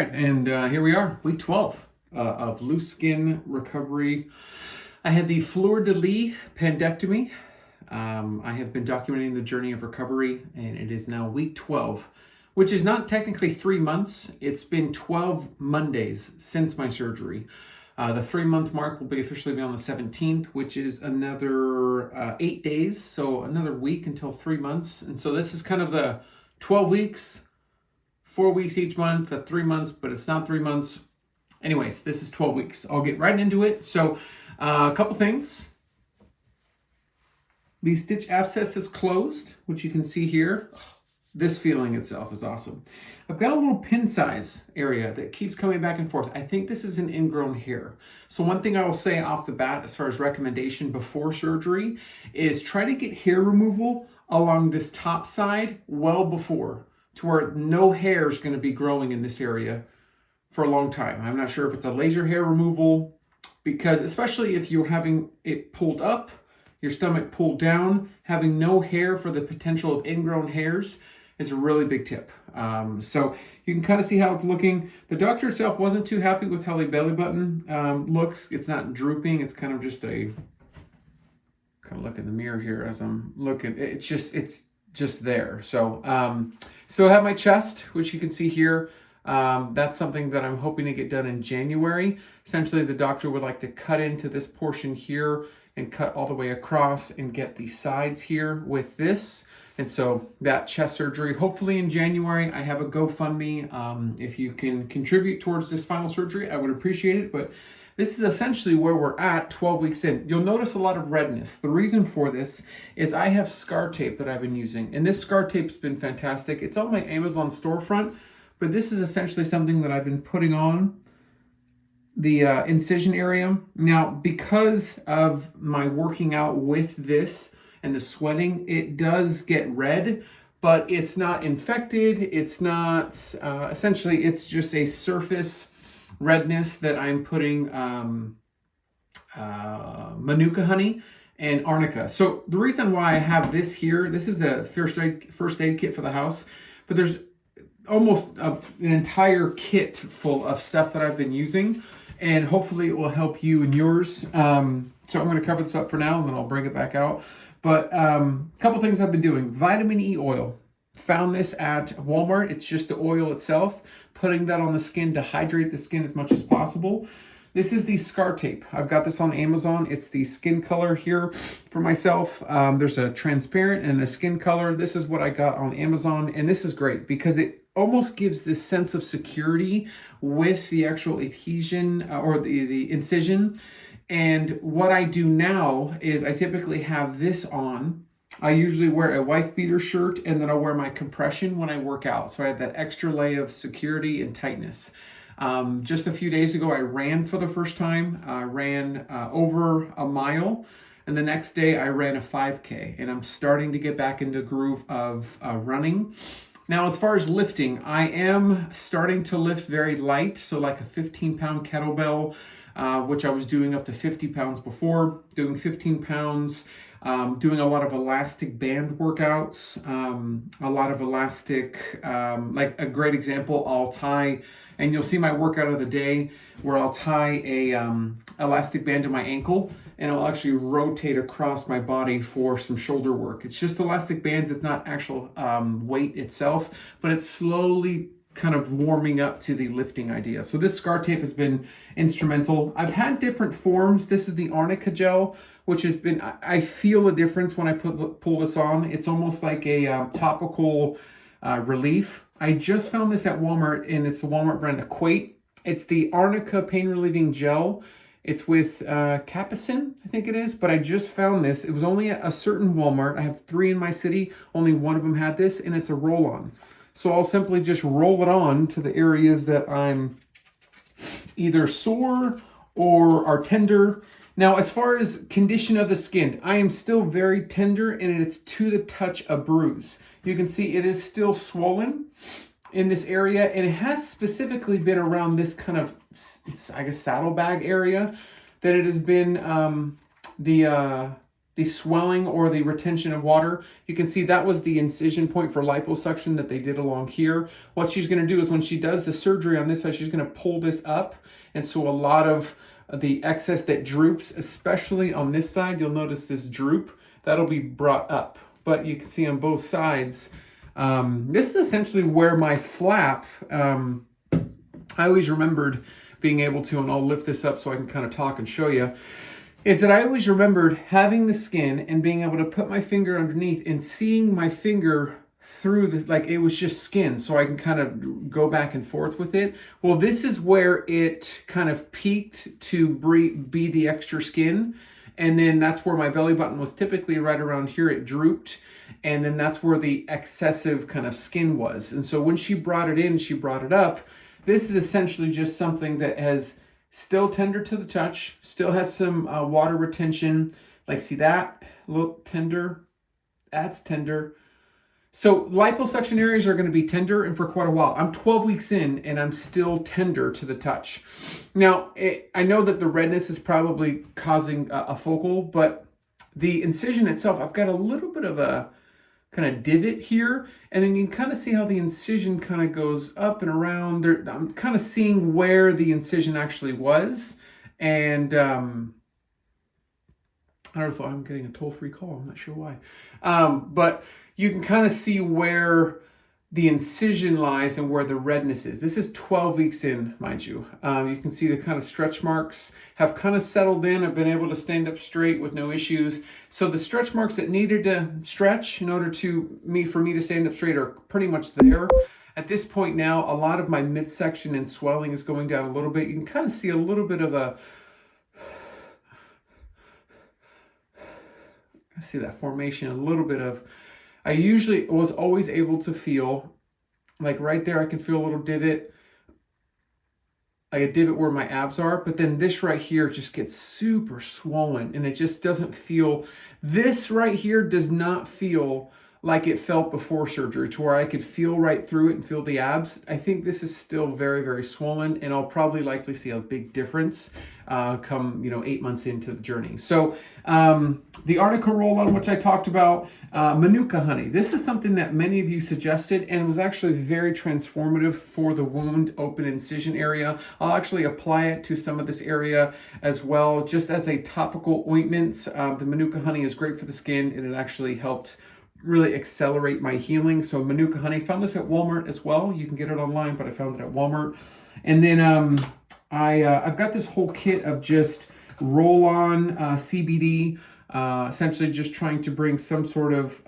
And here we are, week 12 of loose skin recovery. I had the fleur-de-lis pandectomy. I have been documenting the journey of recovery, and it is now week 12, which is not technically 3 months. It's been 12 Mondays since my surgery. The 3-month mark will officially be on the 17th, which is another 8 days, so another week until 3 months. And so this is kind of the 12 weeks, 4 weeks each month, 3 months, but it's not 3 months. Anyways, this is 12 weeks. I'll get right into it. So a couple things. The stitch abscess is closed, which you can see here. This feeling itself is awesome. I've got a little pin size area that keeps coming back and forth. I think this is an ingrown hair. So one thing I will say off the bat as far as recommendation before surgery is try to get hair removal along this top side well before, to where no hair is going to be growing in this area for a long time. I'm not sure if it's a laser hair removal, because especially if you're having it pulled up, your stomach pulled down, having no hair for the potential of ingrown hairs is a really big tip. So you can kind of see how it's looking. The doctor herself wasn't too happy with how the belly button looks. It's not drooping. It's kind of just a, kind of look in the mirror here as I'm looking. It's just there. So still have my chest, which you can see here. That's something that I'm hoping to get done in January. Essentially, the doctor would like to cut into this portion here and cut all the way across and get the sides here with this. And so that chest surgery, hopefully in January. I have a GoFundMe. If you can contribute towards this final surgery, I would appreciate it. But this is essentially where we're at 12 weeks in. You'll notice a lot of redness. The reason for this is I have scar tape that I've been using. And this scar tape's been fantastic. It's on my Amazon storefront, but this is essentially something that I've been putting on the incision area. Now, because of my working out with this and the sweating, it does get red, but it's not infected. It's not, essentially, it's just a surface redness that I'm putting Manuka honey and arnica. So the reason why I have this here, this is a first aid kit for the house, but there's almost an entire kit full of stuff that I've been using, and hopefully it will help you and yours. So I'm going to cover this up for now, and then I'll bring it back out. But a couple things I've been doing. Vitamin E oil. Found this at Walmart. It's just the oil itself. Putting that on the skin to hydrate the skin as much as possible. This is the scar tape. I've got this on Amazon. It's the skin color here for myself. There's a transparent and a skin color. This is what I got on Amazon. And this is great because it almost gives this sense of security with the actual adhesion or the incision. And what I do now is I typically have this on. I usually wear a wife beater shirt, and then I'll wear my compression when I work out. So I have that extra layer of security and tightness. Just a few days ago, I ran for the first time. I ran over a mile, and the next day I ran a 5K, and I'm starting to get back into groove of running. Now, as far as lifting, I am starting to lift very light, so like a 15-pound kettlebell, which I was doing up to 50 pounds before, doing 15 pounds, doing a lot of elastic band workouts, a lot of elastic, like a great example, I'll tie, and you'll see my workout of the day where I'll tie a elastic band to my ankle, and I'll actually rotate across my body for some shoulder work. It's just elastic bands. It's not actual weight itself, but it's slowly kind of warming up to the lifting idea. So this scar tape has been instrumental. I've had different forms. This is the arnica gel, which has been, I feel a difference when I pull this on. It's almost like a topical relief. I just found this at Walmart, and it's the Walmart brand Equate. It's the arnica pain relieving gel. It's with capsaicin, I think it is, but I just found this. It was only at a certain Walmart. I have 3 in my city. Only one of them had this, and it's a roll-on. So I'll simply just roll it on to the areas that I'm either sore or are tender. Now, as far as condition of the skin, I am still very tender, and it's to the touch a bruise. You can see it is still swollen in this area, and it has specifically been around this kind of, I guess, saddlebag area that it has been the the swelling or the retention of water. You can see that was the incision point for liposuction that they did along here. What she's going to do is when she does the surgery on this side, she's going to pull this up. And so a lot of the excess that droops, especially on this side, you'll notice this droop, that'll be brought up. But you can see on both sides, this is essentially where my flap, I always remembered being able to, and I'll lift this up so I can kind of talk and show you, is that I always remembered having the skin and being able to put my finger underneath and seeing my finger through the, like it was just skin, so I can kind of go back and forth with it. Well, this is where it kind of peaked to be the extra skin. And then that's where my belly button was typically right around here. It drooped. And then that's where the excessive kind of skin was. And so when she brought it in, she brought it up. This is essentially just something that has still tender to the touch, still has some water retention. Like, see that? Look, tender. That's tender. So liposuction areas are going to be tender and for quite a while. I'm 12 weeks in and I'm still tender to the touch. Now, I know that the redness is probably causing a focal, but the incision itself, I've got a little bit of a kind of divot here, and then you can kind of see how the incision kind of goes up and around. I'm kind of seeing where the incision actually was, and I don't know if I'm getting a toll-free call. I'm not sure why, but you can kind of see where the incision lies and where the redness is. This is 12 weeks in, mind you. You can see the kind of stretch marks have kind of settled in. I've been able to stand up straight with no issues. So the stretch marks that needed to stretch in order for me to stand up straight are pretty much there. At this point now, a lot of my midsection and swelling is going down a little bit. You can kind of see a little bit of I see that formation, a little bit of, I usually was always able to feel, like right there, I can feel a little divot, like a divot where my abs are, but then this right here just gets super swollen and it just doesn't feel, this right here does not feel like it felt before surgery, to where I could feel right through it and feel the abs. I think this is still very, very swollen, and I'll probably likely see a big difference come 8 months into the journey. So the arnica roll-on, which I talked about, Manuka honey. This is something that many of you suggested, and it was actually very transformative for the wound open incision area. I'll actually apply it to some of this area as well, just as a topical ointment. The Manuka honey is great for the skin, and it actually helped really accelerate my healing. So Manuka honey, found this at Walmart as well. You can get it online, but I found it at Walmart. And then I've got this whole kit of just roll-on CBD, essentially just trying to bring some sort of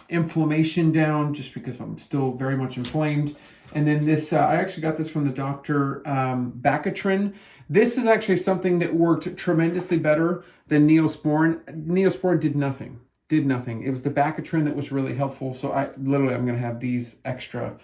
inflammation down, just because I'm still very much inflamed. And then this, I actually got this from the doctor, Bacatrin. This is actually something that worked tremendously better than Neosporin. Neosporin did nothing. It was the Bacatrin that was really helpful. So I'm going to have these extra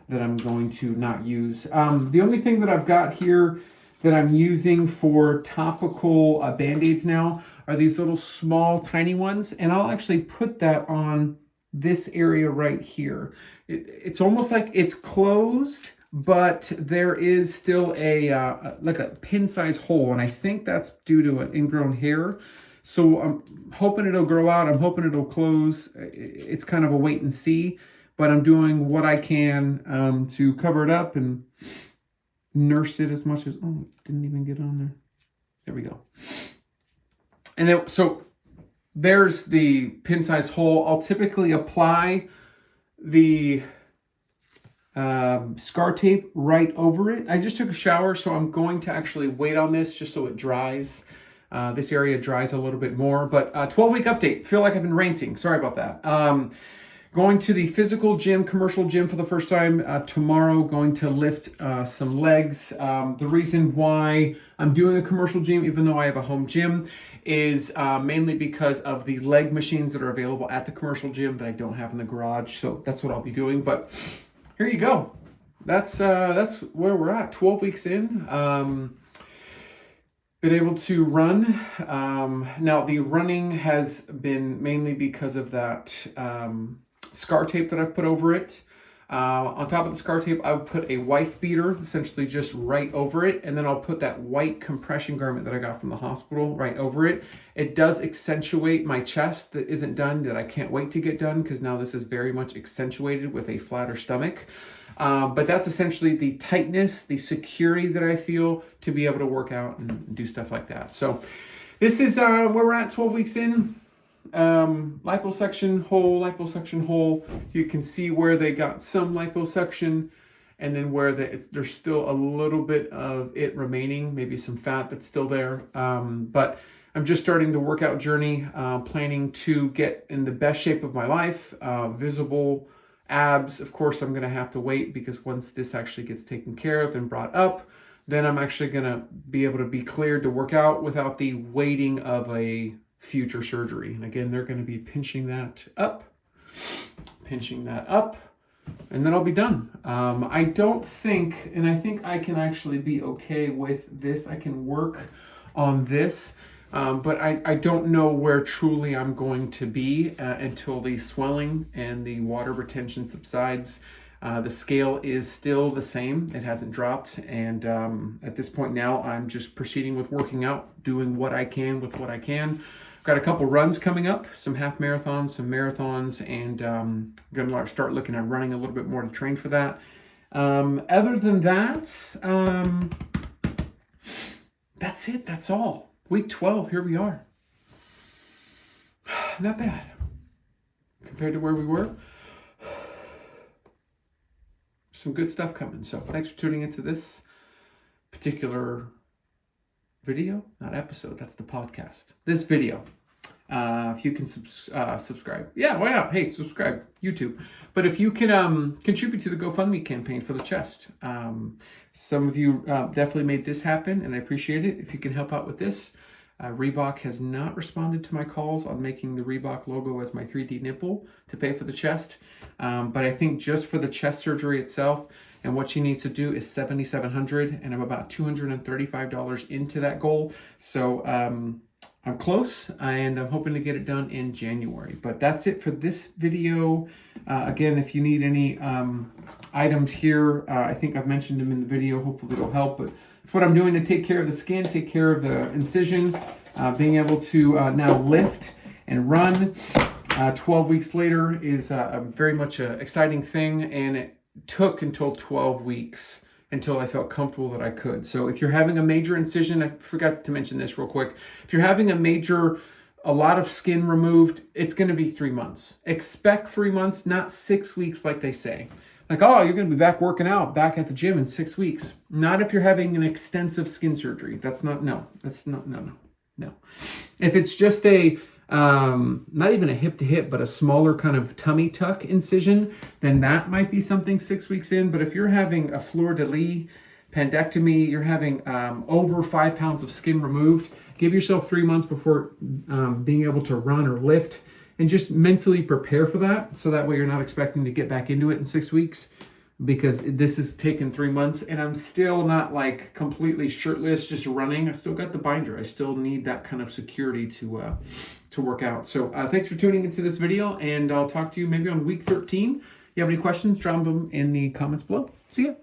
that I'm going to not use. The only thing that I've got here that I'm using for topical Band-Aids now are these little small tiny ones. And I'll actually put that on this area right here. It's almost like it's closed, but there is still like a pin-sized hole. And I think that's due to an ingrown hair. So I'm hoping it'll grow out. I'm hoping it'll close. It's kind of a wait and see, but I'm doing what I can to cover it up and nurse it as much as, oh, it didn't even get on there. There we go. And so there's the pin-sized hole. I'll typically apply the scar tape right over it. I just took a shower, so I'm going to actually wait on this just so it dries. This area dries a little bit more, but 12-week update. Feel like I've been ranting. Sorry about that. Going to the physical gym, commercial gym for the first time tomorrow. Going to lift some legs. The reason why I'm doing a commercial gym, even though I have a home gym, is mainly because of the leg machines that are available at the commercial gym that I don't have in the garage. So that's what I'll be doing. But here you go. That's where we're at. 12 weeks in. Been able to run. Now the running has been mainly because of that scar tape that I've put over it. On top of the scar tape, I would put a wife beater, essentially just right over it, and then I'll put that white compression garment that I got from the hospital right over it. It does accentuate my chest that isn't done, that I can't wait to get done, because now this is very much accentuated with a flatter stomach. But that's essentially the tightness, the security that I feel to be able to work out and do stuff like that. So this is where we're at 12 weeks in. Liposuction hole. You can see where they got some liposuction, and then where there's still a little bit of it remaining, maybe some fat that's still there. But I'm just starting the workout journey, planning to get in the best shape of my life, visible abs. Of course, I'm going to have to wait, because once this actually gets taken care of and brought up, then I'm actually going to be able to be cleared to work out without the waiting of a future surgery. And again, they're going to be pinching that up, and then I'll be done. I don't think, and I think I can actually be okay with this. I can work on this, but I don't know where truly I'm going to be until the swelling and the water retention subsides. The scale is still the same. It hasn't dropped. And at this point now, I'm just proceeding with working out, doing what I can with what I can. Got a couple runs coming up, some half marathons, some marathons, and going to start looking at running a little bit more to train for that. Other than that, that's it. That's all. Week 12, here we are. Not bad compared to where we were. Some good stuff coming. So thanks for tuning into this particular video, not episode, that's the podcast. This video. If you can subscribe. Yeah, why not? Hey, subscribe, YouTube. But if you can contribute to the GoFundMe campaign for the chest. Some of you definitely made this happen, and I appreciate it. If you can help out with this. Reebok has not responded to my calls on making the Reebok logo as my 3D nipple to pay for the chest. But I think just for the chest surgery itself, and what she needs to do is $7,700, and I'm about $235 into that goal. So I'm close, and I'm hoping to get it done in January. But that's it for this video. Again, if you need any items here, I think I've mentioned them in the video. Hopefully it'll help. But it's what I'm doing to take care of the skin, take care of the incision, being able to now lift and run 12 weeks later is a very much an exciting thing, and it took until 12 weeks until I felt comfortable that I could. So if you're having a major incision, I forgot to mention this real quick. If you're having a lot of skin removed, it's going to be 3 months. Expect 3 months, not 6 weeks like they say. Like, oh, you're going to be back working out, back at the gym in 6 weeks. Not if you're having an extensive skin surgery. No. If it's just not even a hip to hip, but a smaller kind of tummy tuck incision, then that might be something 6 weeks in. But if you're having a fleur-de-lis appendectomy, you're having over 5 pounds of skin removed, give yourself 3 months before being able to run or lift, and just mentally prepare for that. So that way you're not expecting to get back into it in 6 weeks, because this has taken 3 months and I'm still not like completely shirtless, just running. I still got the binder. I still need that kind of security to work out. So thanks for tuning into this video, and I'll talk to you maybe on week 13. If you have any questions, drop them in the comments below. See ya.